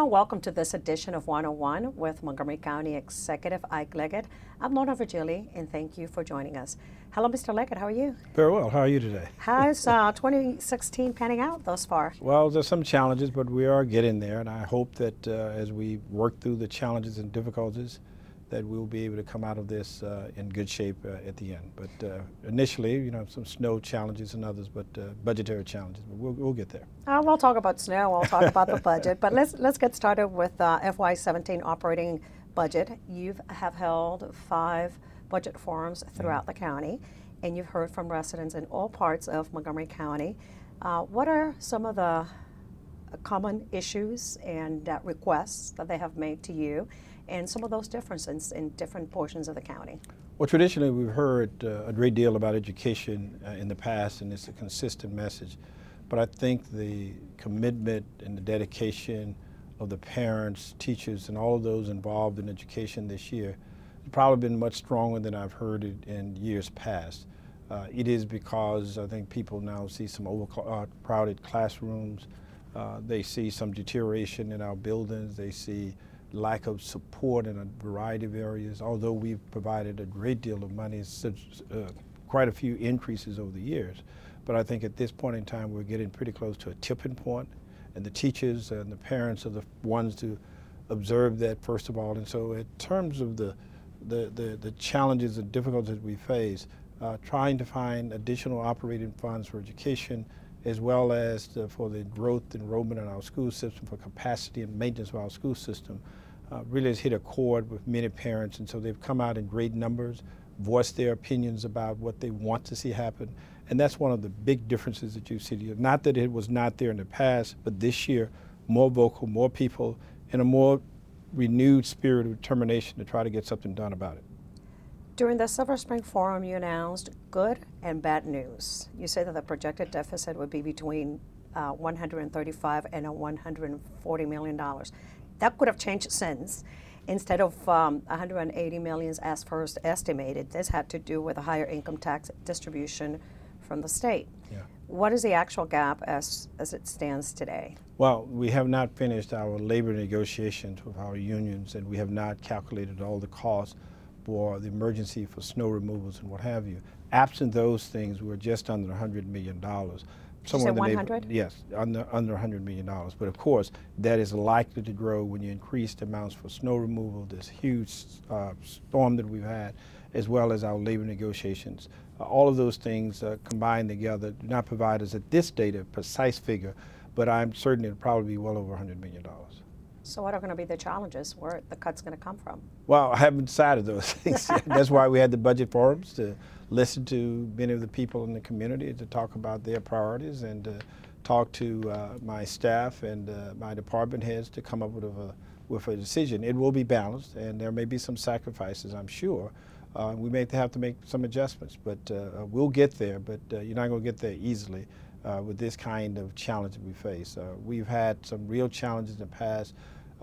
Hello, welcome to this edition of 101 with Montgomery County Executive Ike Leggett. I'm Lorna Virgili, and thank you for joining us. Hello, Mr. Leggett, how are you? Very well. How are you today? How's 2016 panning out thus far? Well, there's some challenges, but we are getting there, and I hope that as we work through the challenges and difficulties, that we'll be able to come out of this in good shape at the end. But initially, some snow challenges and others, but budgetary challenges. But we'll get there. We'll talk about snow. We'll talk about the budget. But let's get started with FY17 operating budget. You have held 5 budget forums throughout the county, and you've heard from residents in all parts of Montgomery County. What are some of the common issues and requests that they have made to you, and some of those differences in different portions of the county? Well, traditionally we've heard a great deal about education in the past, and it's a consistent message. But I think the commitment and the dedication of the parents, teachers, and all of those involved in education this year has probably been much stronger than I've heard it in years past. It is because I think people now see some overcrowded classrooms. They see some deterioration in our buildings. They see lack of support in a variety of areas. Although we've provided a great deal of money, quite a few increases over the years. But I think at this point in time, we're getting pretty close to a tipping point, and the teachers and the parents are the ones to observe that first of all. And so in terms of the challenges and difficulties we face, trying to find additional operating funds for education, as well as for the growth enrollment in our school system, for capacity and maintenance of our school system, really has hit a chord with many parents. And so they've come out in great numbers, voiced their opinions about what they want to see happen. And that's one of the big differences that you see. Not that it was not there in the past, but this year, more vocal, more people, and a more renewed spirit of determination to try to get something done about it. During the Silver Spring Forum, you announced good and bad news. You said that the projected deficit would be between $135 and $140 million. That could have changed since. Instead of $180 million as first estimated, this had to do with a higher income tax distribution from the state. Yeah. What is the actual gap as it stands today? Well, we have not finished our labor negotiations with our unions, and we have not calculated all the costs for the emergency for snow removals and what have you. Absent those things, we're just under $100 million. Somewhere in the 100? Yes, under $100 million. But of course, that is likely to grow when you increase the amounts for snow removal, this huge storm that we've had, as well as our labor negotiations. All of those things combined together do not provide us at this date a precise figure, but I'm certain it'll probably be well over $100 million. So what are going to be the challenges? Where the cut's going to come from? Well, I haven't decided those things yet. That's why we had the budget forums, to listen to many of the people in the community, to talk about their priorities, and to talk to my staff and my department heads to come up with a decision. It will be balanced, and there may be some sacrifices, I'm sure. We may have to make some adjustments, but we'll get there. But you're not going to get there easily with this kind of challenge that we face. We've had some real challenges in the past.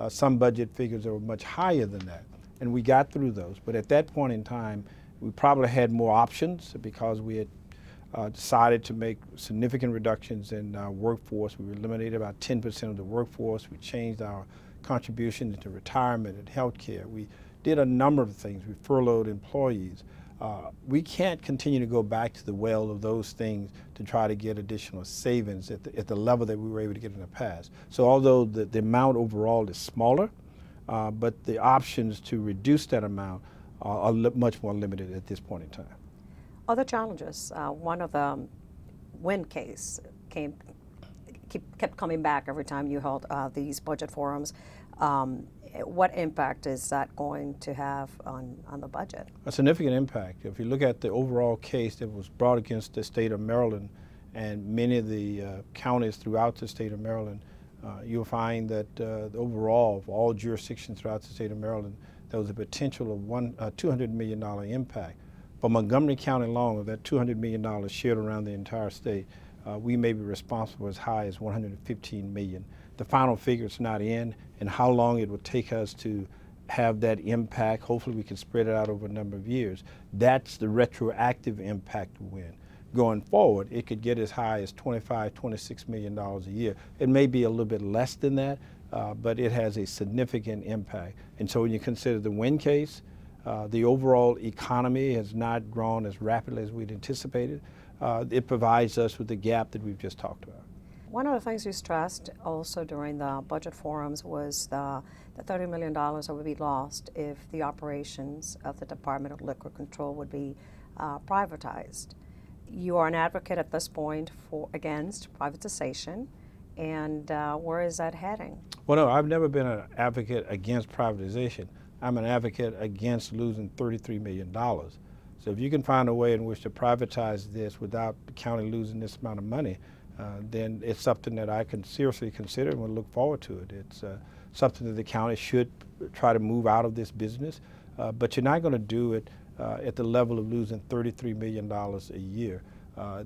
Some budget figures that were much higher than that, and we got through those. But at that point in time, we probably had more options because we had decided to make significant reductions in our workforce. We eliminated about 10% of the workforce. We changed our contributions to retirement and health care. We did a number of things. We furloughed employees. We can't continue to go back to the well of those things to try to get additional savings at the level that we were able to get in the past. So although the amount overall is smaller, but the options to reduce that amount are much more limited at this point in time. Other challenges. One of the wind case kept coming back every time you held these budget forums. What impact is that going to have on the budget? A significant impact. If you look at the overall case that was brought against the state of Maryland and many of the counties throughout the state of Maryland, you'll find that overall, for all jurisdictions throughout the state of Maryland, there was a potential of $200 million impact. For Montgomery County alone, of that $200 million shared around the entire state, we may be responsible as high as $115 million. The final figure is not in, and how long it will take us to have that impact. Hopefully we can spread it out over a number of years. That's the retroactive impact to win. Going forward, it could get as high as $25, $26 million a year. It may be a little bit less than that, but it has a significant impact. And so when you consider the win case, the overall economy has not grown as rapidly as we'd anticipated. It provides us with the gap that we've just talked about. One of the things you stressed also during the budget forums was the $30 million that would be lost if the operations of the Department of Liquor Control would be privatized. You are an advocate at this point against privatization, and where is that heading? Well, no, I've never been an advocate against privatization. I'm an advocate against losing $33 million. So if you can find a way in which to privatize this without the county losing this amount of money, then it's something that I can seriously consider and will look forward to it. It's something that the county should try to move out of this business, but you're not going to do it at the level of losing $33 million a year.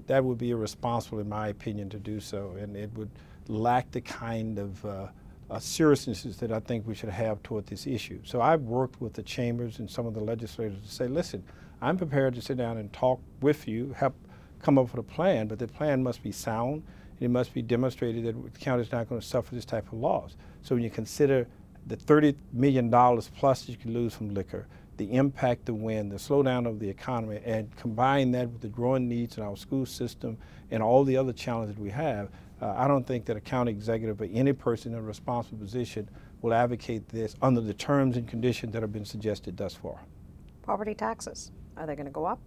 That would be irresponsible, in my opinion, to do so, and it would lack the kind of seriousness that I think we should have toward this issue. So I've worked with the chambers and some of the legislators to say, listen, I'm prepared to sit down and talk with you, help come up with a plan, but the plan must be sound, and it must be demonstrated that the county is not going to suffer this type of loss. So when you consider the $30 million plus that you can lose from liquor, the impact, the win, the slowdown of the economy, and combine that with the growing needs in our school system and all the other challenges we have, I don't think that a county executive or any person in a responsible position will advocate this under the terms and conditions that have been suggested thus far. Property taxes, are they going to go up?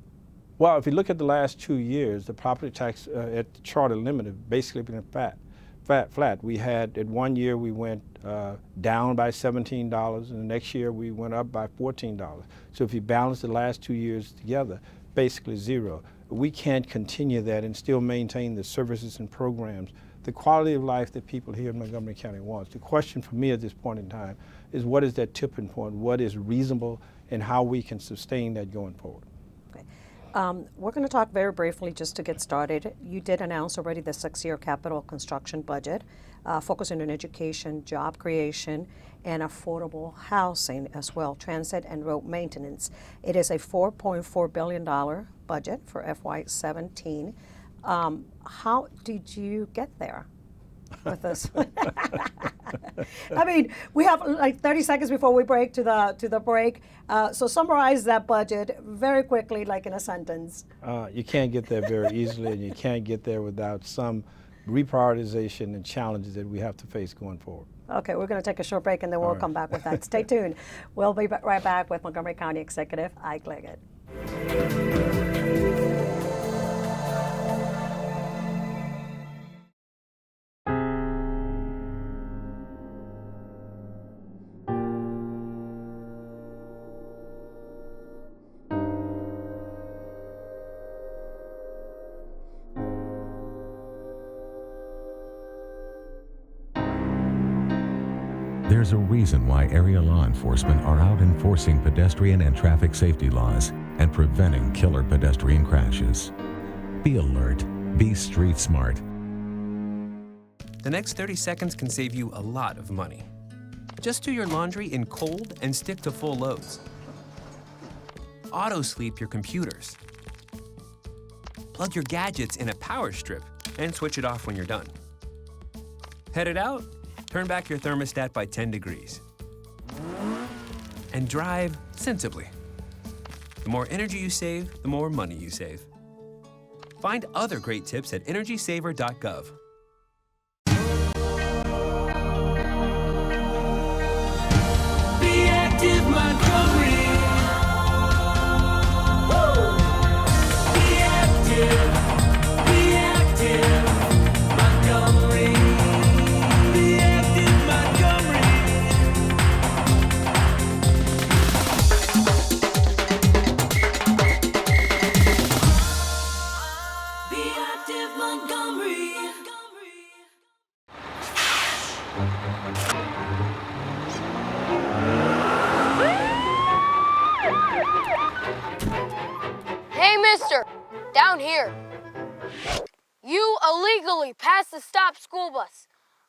Well, if you look at the last 2 years, the property tax at the charter limit have basically been flat. We had, at 1 year, we went down by $17, and the next year we went up by $14. So if you balance the last 2 years together, basically zero. We can't continue that and still maintain the services and programs, the quality of life that people here in Montgomery County want. The question for me at this point in time is, what is that tipping point? What is reasonable, and how we can sustain that going forward? Okay. We're going to talk very briefly just to get started. You did announce already the 6-year capital construction budget, focusing on education, job creation, and affordable housing as well, transit and road maintenance. It is a $4.4 billion budget for FY17. How did you get there with this? I mean, we have like 30 seconds before we break to the break. So summarize that budget very quickly, like in a sentence. You can't get there very easily, and you can't get there without some reprioritization and challenges that we have to face going forward. Okay, we're going to take a short break, and then we'll come back with that. Stay tuned. We'll be right back with Montgomery County Executive Ike Leggett. There's a reason why area law enforcement are out enforcing pedestrian and traffic safety laws and preventing killer pedestrian crashes. Be alert. Be street smart. The next 30 seconds can save you a lot of money. Just do your laundry in cold and stick to full loads. Auto-sleep your computers. Plug your gadgets in a power strip and switch it off when you're done. Headed out? Turn back your thermostat by 10 degrees. And drive sensibly. The more energy you save, the more money you save. Find other great tips at energysaver.gov. Be active, Montgomery. Woo! Be active. Be active, Montgomery. Be active, Montgomery. Be active, Montgomery. Hey, mister, down here. You illegally passed the stop school bus.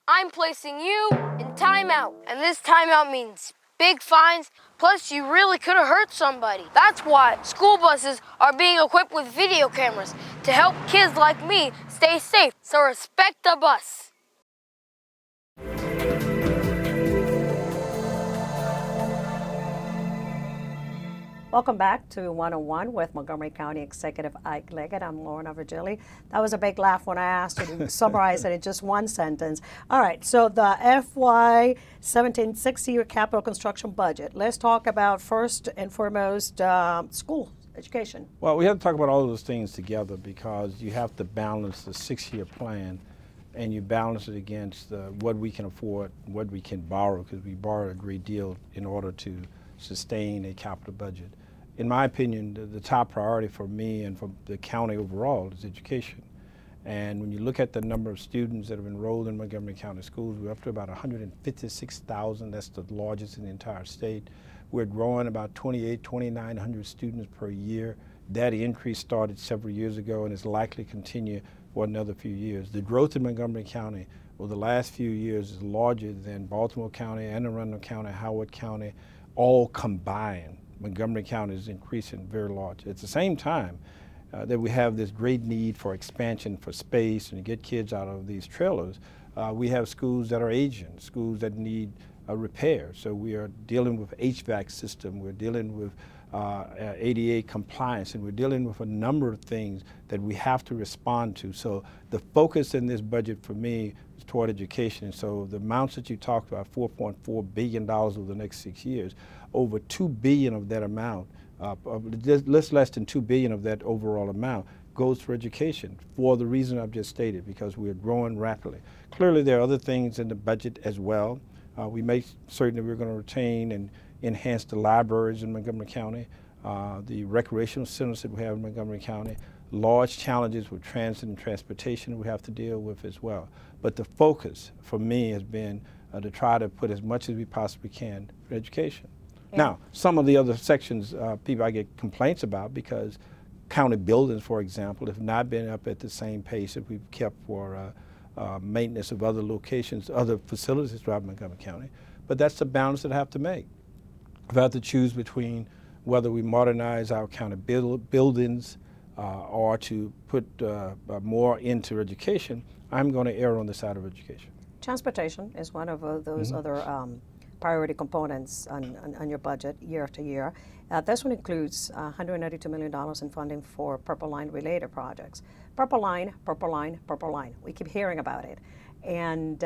I'm placing you in timeout, and this timeout means big fines, plus you really could have hurt somebody. That's why school buses are being equipped with video cameras to help kids like me stay safe, so respect the bus. Welcome back to 101 with Montgomery County Executive Ike Leggett. I'm Lorna Virgili. That was a big laugh when I asked you to summarize it in just one sentence. All right, so the FY17 six-year capital construction budget. Let's talk about first and foremost school education. Well, we have to talk about all of those things together because you have to balance the six-year plan and you balance it against what we can afford, what we can borrow, because we borrow a great deal in order to sustain a capital budget. In my opinion, the top priority for me and for the county overall is education. And when you look at the number of students that have enrolled in Montgomery County schools, we're up to about 156,000. That's the largest in the entire state. We're growing about 2,900 students per year. That increase started several years ago and is likely to continue for another few years. The growth in Montgomery County over the last few years is larger than Baltimore County, Anne Arundel County, Howard County, all combined. Montgomery County is increasing very large. At the same time that we have this great need for expansion for space and to get kids out of these trailers, we have schools that are aging, schools that need repair. So we are dealing with HVAC system, we're dealing with ADA compliance, and we're dealing with a number of things that we have to respond to. So the focus in this budget for me is toward education. And so the amounts that you talked about, $4.4 billion over the next 6 years, over $2 billion of that amount, less than $2 billion of that overall amount goes for education for the reason I've just stated, because we're growing rapidly. Clearly there are other things in the budget as well. We make certain that we're going to retain and enhance the libraries in Montgomery County, the recreational centers that we have in Montgomery County, large challenges with transit and transportation we have to deal with as well. But the focus for me has been to try to put as much as we possibly can for education. Yeah. Now, some of the other sections people I get complaints about because county buildings, for example, have not been up at the same pace that we've kept for maintenance of other locations, other facilities throughout Montgomery County. But that's the balance that I have to make. If I have to choose between whether we modernize our county buildings or to put more into education, I'm going to err on the side of education. Transportation is one of those other priority components on your budget year after year. This one includes $192 million in funding for Purple Line related projects. Purple Line, Purple Line, Purple Line. We keep hearing about it. And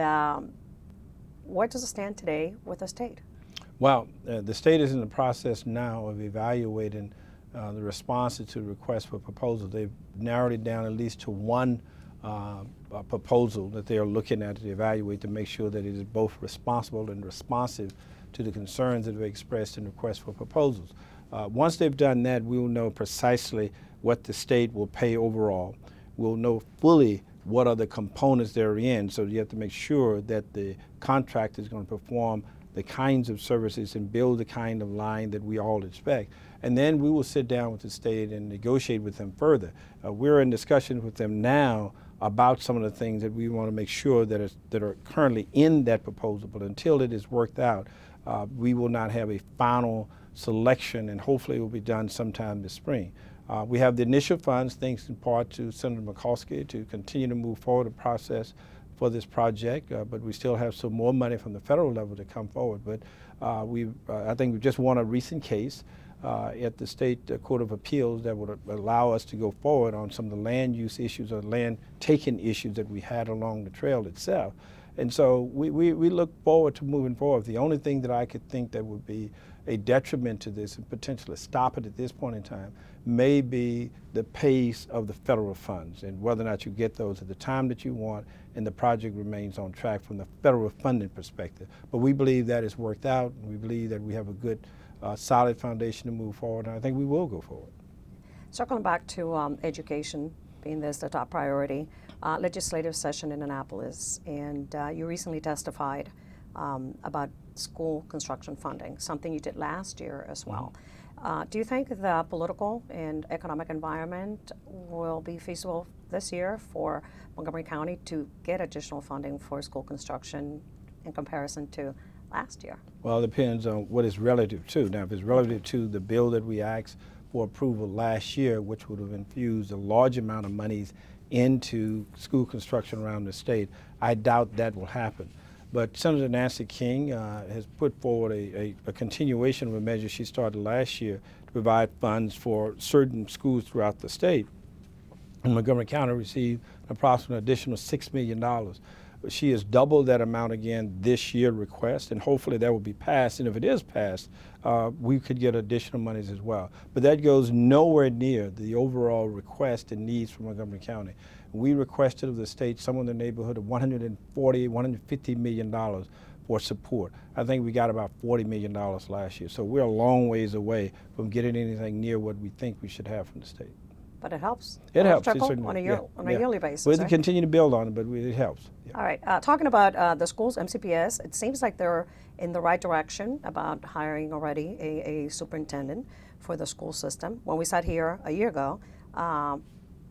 where does it stand today with the state? Well, the state is in the process now of evaluating the responses to the request for proposal. They've narrowed it down at least to one proposal that they are looking at to evaluate to make sure that it is both responsible and responsive to the concerns that are expressed in requests for proposals. Once they've done that, we will know precisely what the state will pay overall. We'll know fully what are the components they're in, so you have to make sure that the contract is going to perform the kinds of services and build the kind of line that we all expect. And then we will sit down with the state and negotiate with them further. We're in discussions with them now about some of the things that we want to make sure that are currently in that proposal. But until it is worked out, we will not have a final selection, and hopefully it will be done sometime this spring. We have the initial funds, thanks in part to Senator Mikulski, to continue to move forward the process for this project, but we still have some more money from the federal level to come forward. But I think we just won a recent case at the State Court of Appeals that would allow us to go forward on some of the land use issues or land taking issues that we had along the trail itself. And so we look forward to moving forward. The only thing that I could think that would be a detriment to this and potentially stop it at this point in time may be the pace of the federal funds and whether or not you get those at the time that you want and the project remains on track from the federal funding perspective. But we believe that it's worked out, and we believe that we have a good, solid foundation to move forward, and I think we will go forward. Circling back to education, being this the top priority, legislative session in Annapolis, and you recently testified about school construction funding, something you did last year as well. Do you think the political and economic environment will be feasible this year for Montgomery County to get additional funding for school construction in comparison to last year? Well, it depends on what it's relative to. Now, if it's relative to the bill that we asked for approval last year, which would have infused a large amount of monies into school construction around the state, I doubt that will happen. But Senator Nancy King has put forward a continuation of a measure she started last year to provide funds for certain schools throughout the state. And Montgomery County received approximately additional $6 million. She has doubled that amount again this year request, and hopefully that will be passed. And if it is passed, we could get additional monies as well. But that goes nowhere near the overall request and needs for Montgomery County. We requested of the state somewhere in the neighborhood of $140, $150 million for support. I think we got about $40 million last year. So we're a long ways away from getting anything near what we think we should have from the state. But it helps. It helps. Trickle Certainly, on a, yeah. yearly basis. We'll right? continue to build on it, but it helps. Yeah. All right. Talking about the schools, MCPS, it seems like they're in the right direction about hiring already a superintendent for the school system. When we sat here a year ago,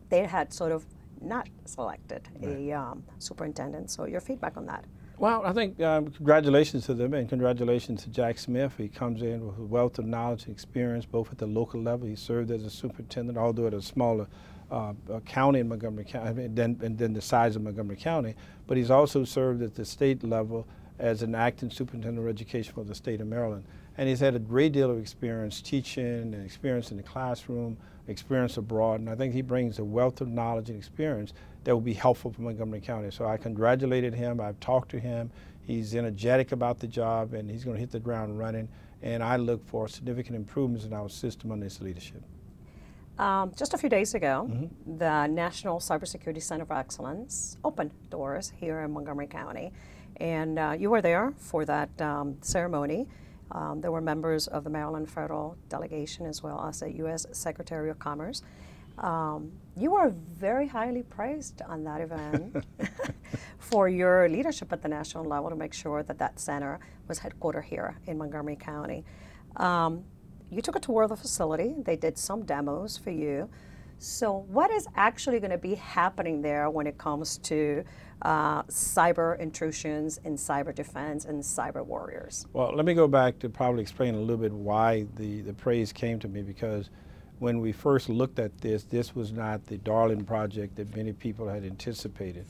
they had sort of not selected a superintendent. So your feedback on that? Well, I think congratulations to them, and congratulations to Jack Smith. He comes in with a wealth of knowledge and experience, both at the local level. He served as a superintendent, although at a smaller county in Montgomery County, and then the size of Montgomery County. But he's also served at the state level as an acting superintendent of education for the state of Maryland. And he's had a great deal of experience teaching and experience in the classroom, experience abroad, and I think he brings a wealth of knowledge and experience that will be helpful for Montgomery County. So I congratulated him. I've talked to him. He's energetic about the job, and he's going to hit the ground running. And I look for significant improvements in our system under his leadership. Just a few days ago, the National Cybersecurity Center of Excellence opened doors here in Montgomery County. And you were there for that ceremony. There were members of the Maryland Federal Delegation as well as the U.S. Secretary of Commerce. You were very highly praised on that event for your leadership at the national level to make sure that that center was headquartered here in Montgomery County. You took a tour of the facility. They did some demos for you. So what is actually going to be happening there when it comes to cyber intrusions and cyber defense and cyber warriors? Well, let me go back to probably explain a little bit why the praise came to me, because when we first looked at this was not the darling project that many people had anticipated.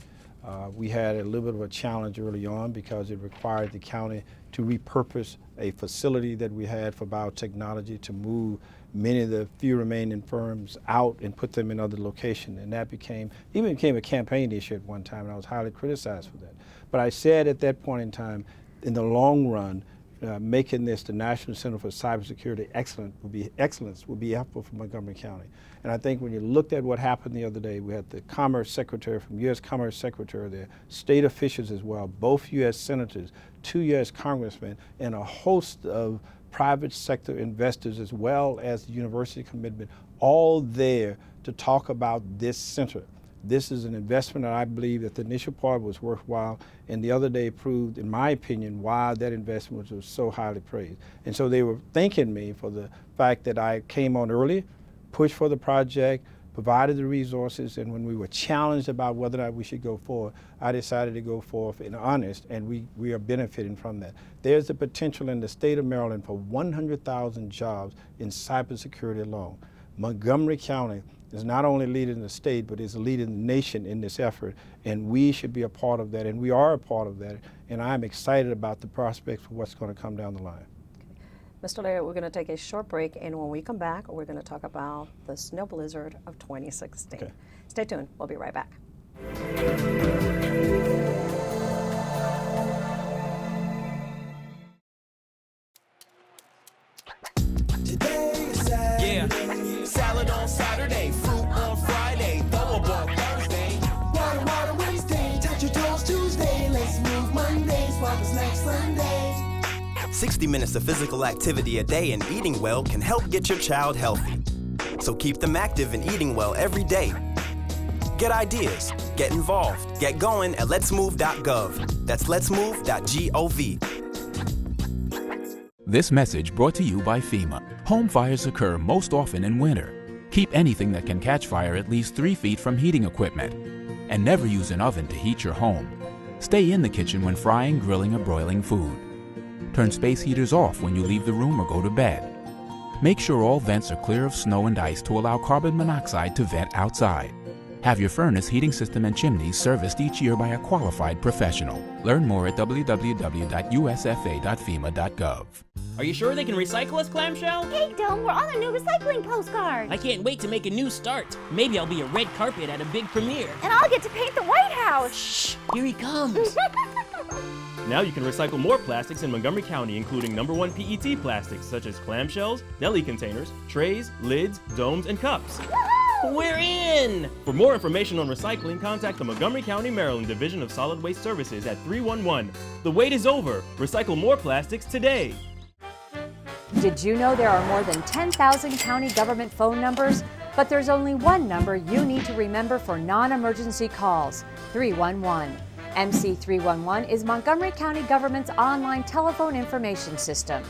We had a little bit of a challenge early on because it required the county to repurpose a facility that we had for biotechnology to move many of the few remaining firms out and put them in other locations. And that became a campaign issue at one time, and I was highly criticized for that. But I said at that point in time, in the long run, making this the National Center for Cybersecurity Excellence would be helpful for Montgomery County. And I think when you looked at what happened the other day, we had the Commerce Secretary from U.S. Commerce Secretary there, state officials as well, both U.S. senators, 2 U.S. congressmen, and a host of private sector investors as well as the university commitment, all there to talk about this center. This is an investment that I believe that the initial part was worthwhile, and the other day proved, in my opinion, why that investment was so highly praised. And so they were thanking me for the fact that I came on early, pushed for the project, provided the resources, and when we were challenged about whether or not we should go forward, I decided to go forward in earnest, and we are benefiting from that. There's the potential in the state of Maryland for 100,000 jobs in cybersecurity alone. Montgomery County is not only leading the state, but is leading the nation in this effort, and we should be a part of that, and we are a part of that, and I'm excited about the prospects for what's going to come down the line. Mr. Laird, we're going to take a short break, and when we come back, we're going to talk about the snow blizzard of 2016. Okay. Stay tuned. We'll be right back. Yeah, salad on Saturday, fruit on Friday, throw a ball Thursday. Water Wednesday, touch your toes Tuesday. Let's move Monday, swap us next Sunday. 60 minutes of physical activity a day and eating well can help get your child healthy. So keep them active and eating well every day. Get ideas, get involved, get going at letsmove.gov. That's letsmove.gov. This message brought to you by FEMA. Home fires occur most often in winter. Keep anything that can catch fire at least 3 feet from heating equipment. And never use an oven to heat your home. Stay in the kitchen when frying, grilling, or broiling food. Turn space heaters off when you leave the room or go to bed. Make sure all vents are clear of snow and ice to allow carbon monoxide to vent outside. Have your furnace, heating system, and chimneys serviced each year by a qualified professional. Learn more at www.usfa.fema.gov. Are you sure they can recycle us, Clamshell? Hey, Dome, we're on a new recycling postcard. I can't wait to make a new start. Maybe I'll be a red carpet at a big premiere. And I'll get to paint the White House. Shh, here he comes. Now you can recycle more plastics in Montgomery County, including #1 PET plastics such as clamshells, deli containers, trays, lids, domes, and cups. We're in! For more information on recycling, contact the Montgomery County, Maryland Division of Solid Waste Services at 311. The wait is over. Recycle more plastics today. Did you know there are more than 10,000 county government phone numbers? But there's only one number you need to remember for non-emergency calls, 311. MC 311 is Montgomery County government's online telephone information system.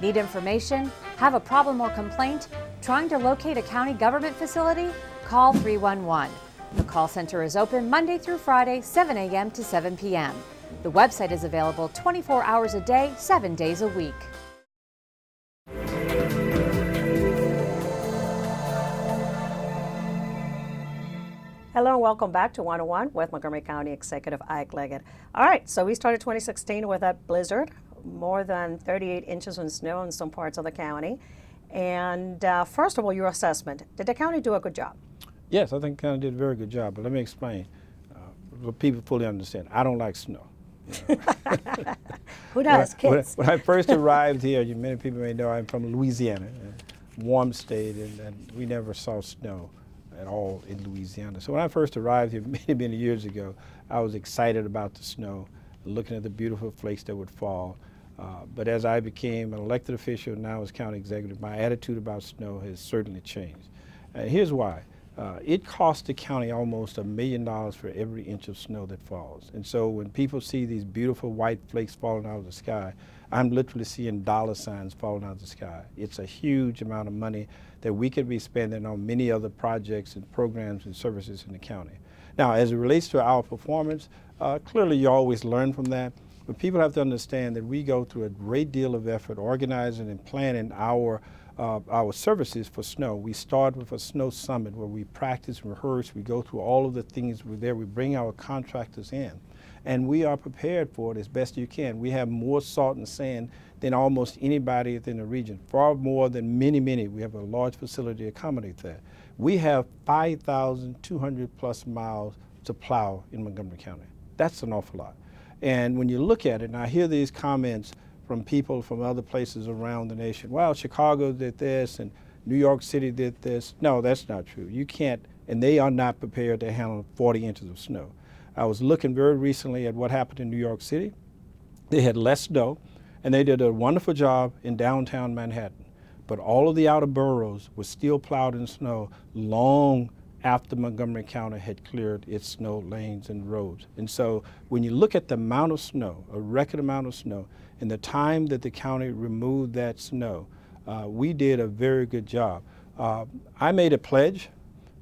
Need information? Have a problem or complaint? Trying to locate a county government facility? Call 311. The call center is open Monday through Friday, 7 a.m. to 7 p.m. The website is available 24 hours a day, 7 days a week. Hello and welcome back to 101 with Montgomery County Executive Ike Leggett. All right, so we started 2016 with that blizzard, more than 38 inches of snow in some parts of the county. And first of all, your assessment. Did the county do a good job? Yes, I think the county did a very good job, but let me explain. So people fully understand. I don't like snow. You know. Who does? Kids. When I first arrived here, many people may know I'm from Louisiana, a warm state, and we never saw snow at all in Louisiana. So when I first arrived here many years ago, I was excited about the snow, looking at the beautiful flakes that would fall. But as I became an elected official, now as county executive, my attitude about snow has certainly changed. Here's why. It costs the county almost $1 million for every inch of snow that falls. And so when people see these beautiful white flakes falling out of the sky, I'm literally seeing dollar signs falling out of the sky. It's a huge amount of money that we could be spending on many other projects and programs and services in the county. Now, as it relates to our performance, clearly you always learn from that. But people have to understand that we go through a great deal of effort organizing and planning our services for snow. We start with a snow summit where we practice and rehearse. We go through all of the things there. We bring our contractors in. And we are prepared for it as best you can. We have more salt and sand than almost anybody within the region, far more than many. We have a large facility to accommodate that. We have 5,200 plus miles to plow in Montgomery County. That's an awful lot. And when you look at it, and I hear these comments from people from other places around the nation, well, Chicago did this and New York City did this. No, that's not true. You can't, and they are not prepared to handle 40 inches of snow. I was looking very recently at what happened in New York City. They had less snow, and they did a wonderful job in downtown Manhattan. But all of the outer boroughs were still plowed in snow long after Montgomery County had cleared its snow lanes and roads. And so when you look at the amount of snow, a record amount of snow, and the time that the county removed that snow, we did a very good job. I made a pledge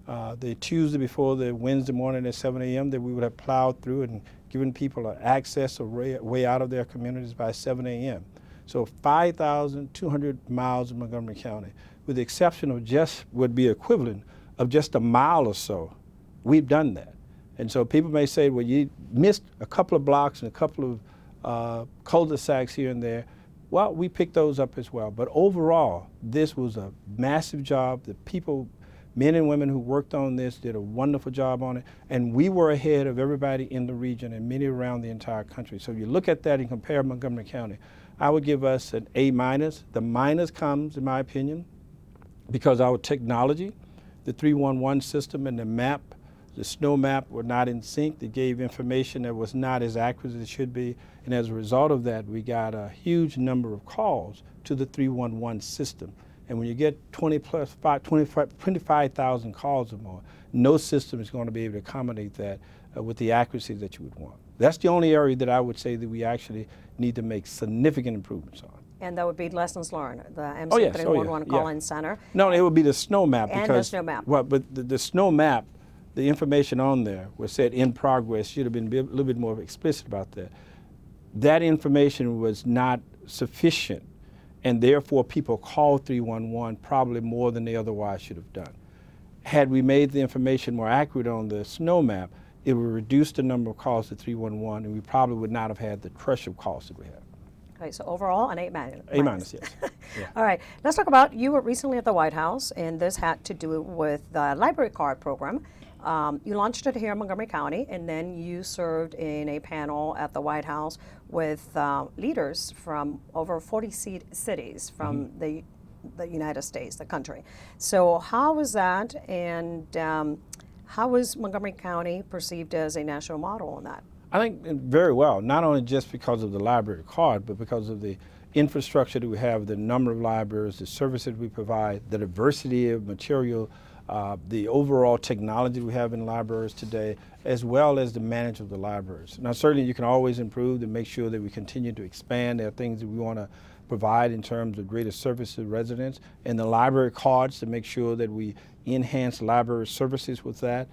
the Tuesday before the Wednesday morning at 7 a.m. that we would have plowed through and given people access or way out of their communities by 7 a.m. So 5,200 miles in Montgomery County, with the exception of just would be equivalent of just a mile or so, we've done that. And so people may say, well, you missed a couple of blocks and a couple of cul-de-sacs here and there. Well, we picked those up as well. But overall, this was a massive job. The people, men and women who worked on this did a wonderful job on it. And we were ahead of everybody in the region and many around the entire country. So if you look at that and compare Montgomery County, I would give us an A-. The minus comes, in my opinion, because our technology, the 311 system and the map, the snow map were not in sync. It gave information that was not as accurate as it should be. And as a result of that, we got a huge number of calls to the 311 system. And when you get 25,000 calls or more, no system is going to be able to accommodate that with the accuracy that you would want. That's the only area that I would say that we actually need to make significant improvements on. And that would be lessons learned, the MC 311 call-in center. No, it would be the snow map. And the snow map. Well, but the snow map, the information on there was said in progress, should have been a little bit more explicit about that. That information was not sufficient, and therefore people called 311 probably more than they otherwise should have done. had we made the information more accurate on the snow map, it would reduce the number of calls to 311, and we probably would not have had the crush of calls that we have. Okay, so overall, an A-. A-, yes. Yeah. All right, let's talk about, you were recently at the White House, and this had to do with the library card program. You launched it here in Montgomery County, and then you served in a panel at the White House with leaders from over 40 cities from the United States, the country. So how was that, and how was Montgomery County perceived as a national model on that? I think very well, not only just because of the library card, but because of the infrastructure that we have, the number of libraries, the services we provide, the diversity of material, the overall technology we have in libraries today, as well as the management of the libraries. Now, certainly you can always improve to make sure that we continue to expand. There are things that we want to provide in terms of greater service to residents, and the library cards to make sure that we enhance library services with that,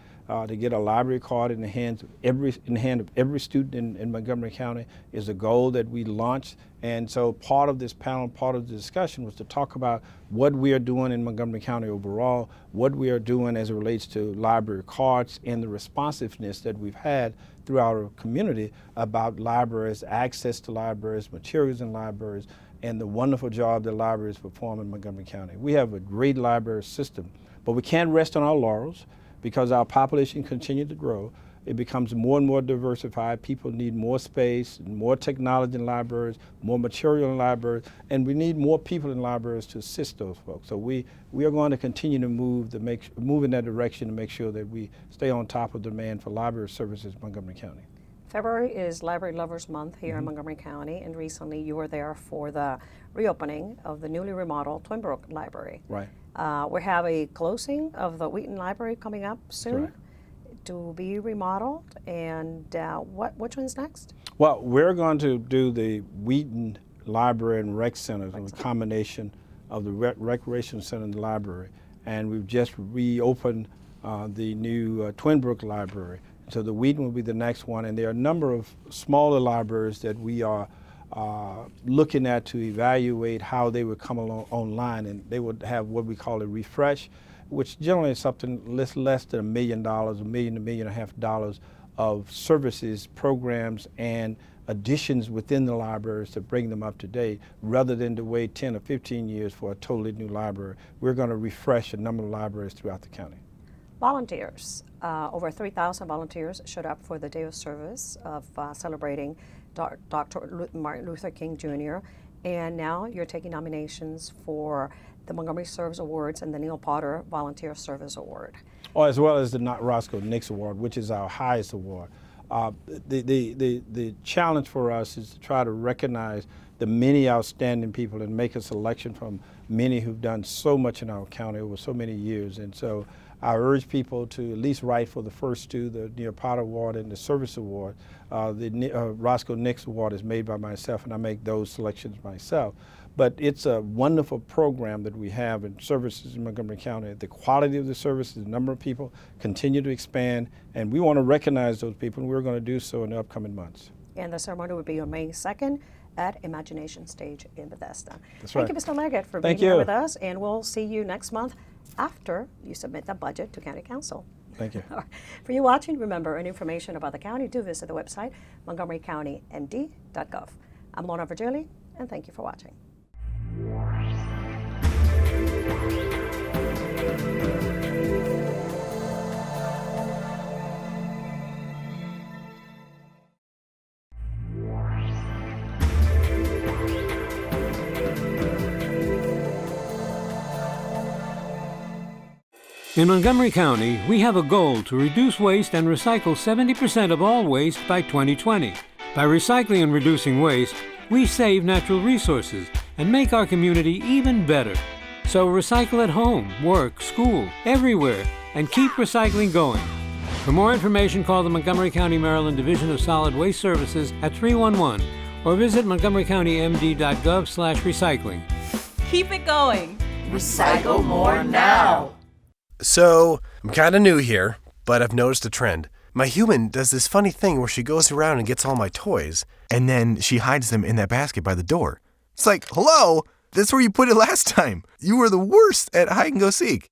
to get a library card in the hand of every student in Montgomery County is a goal that we launched. And so part of this panel, part of the discussion was to talk about what we are doing in Montgomery County overall, what we are doing as it relates to library cards, and the responsiveness that we've had throughout our community about libraries, access to libraries, materials in libraries, and the wonderful job that libraries perform in Montgomery County. We have a great library system, but we can't rest on our laurels because our population continues to grow. It becomes more and more diversified. People need more space, more technology in libraries, more material in libraries, and we need more people in libraries to assist those folks. So we are going to continue to move in that direction to make sure that we stay on top of demand for library services in Montgomery County. February is Library Lovers Month here in Montgomery County, and recently you were there for the reopening of the newly remodeled Twinbrook Library. Right. We have a closing of the Wheaton Library coming up soon to be remodeled, and which one's next? Well, we're going to do the Wheaton Library and Rec Center, a combination of the Recreation Center and the library, and we've just reopened the new Twinbrook Library. So the Wheaton will be the next one, and there are a number of smaller libraries that we are looking at to evaluate how they would come along online, and they would have what we call a refresh, which generally is something less than $1 million, $1 million to $1.5 million of services, programs, and additions within the libraries to bring them up to date, rather than to wait 10 or 15 years for a totally new library. We're going to refresh a number of libraries throughout the county. Volunteers. Over 3,000 volunteers showed up for the day of service of celebrating Dr. Martin Luther King Jr. And now you're taking nominations for the Montgomery Serves Awards and the Neil Potter Volunteer Service Award. Oh, as well as the Roscoe Nix Award, which is our highest award. The challenge for us is to try to recognize the many outstanding people and make a selection from many who've done so much in our county over so many years. And so I urge people to at least write for the first two, the Neil Potter Award and the Service Award. The Roscoe Nix Award is made by myself, and I make those selections myself. But it's a wonderful program that we have in services in Montgomery County. The quality of the services, the number of people continue to expand, and we want to recognize those people, and we're going to do so in the upcoming months. And the ceremony will be on May 2nd at Imagination Stage in Bethesda. That's right. Thank you, Mr. Leggett, for being here with us, and we'll see you next month after you submit the budget to County Council. Thank you. For you watching, remember, any information about the county, do visit the website, montgomerycountymd.gov. I'm Lorna Virgili, and thank you for watching. In Montgomery County, we have a goal to reduce waste and recycle 70% of all waste by 2020. By recycling and reducing waste, we save natural resources and make our community even better. So recycle at home, work, school, everywhere, and keep recycling going. For more information, call the Montgomery County, Maryland Division of Solid Waste Services at 311 or visit montgomerycountymd.gov/recycling. Keep it going. Recycle more now. So, I'm kind of new here, but I've noticed a trend. My human does this funny thing where she goes around and gets all my toys, and then she hides them in that basket by the door. It's like, hello, that's where you put it last time. You were the worst at hide and go seek.